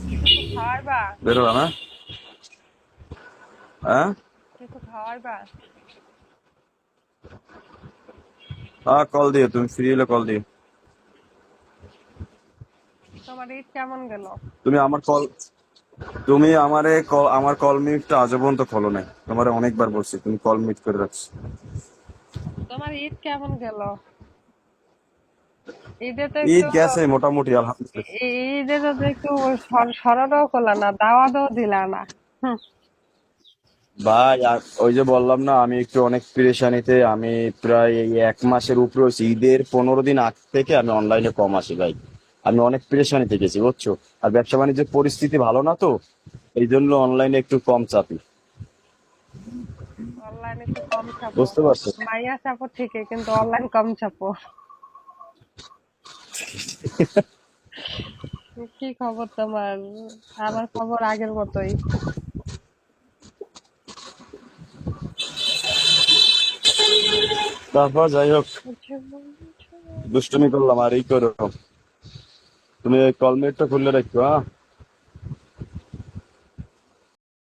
কিছু তো খাওয়াইবা। বেরোবা না? হ্যাঁ, কিছু খাওয়াইবা। হ্যাঁ, কল দিও, তুমি ফ্রি হলে কল দিও। তোমার ঈদ কেমন গেল? তুমি আমার কল তুমি আমারে আমার কল মিটটা আজও পর্যন্ত খোলো নাই, তোমারে অনেকবার বলছি, তুমি কল মিট করে রাখছো। তোমার ঈদ কেমন গেল? ঈদে তো ঈদ একটু গেছে মোটামুটি, আলহামদুলিল্লাহ। ঈদে তো একটু সরাটাও করলা না, দাওয়াতও দিলা না। হুম। ভাই আর ওই যে বললাম না, আমি একটু অনেক পেরেশানিতে, আমি প্রায় এই 1 মাসের উপরে হয়েছে, ঈদের 15 দিন আগ থেকে আমি অনলাইনে কম আসি ভাই। আমি অনেক পেরেশানিতে গেছি বুঝছো। আর ব্যবসা বাণিজ্যের পরিস্থিতি ভালো না তো, এই জন্য অনলাইনে একটু কম চাপি। অনলাইনে একটু কম চাপো। বুঝতে পারছো? মাইয়া চাপো ঠিকই, কিন্তু অনলাইন কম চাপো। কি খবর তোমার? আমার খবর আগের মতোই। তারপর যাই হোক, দুষ্টুমি করলাম আর এই করো। তুমি কলমেটটা খুললে রাখো, হ্যাঁ।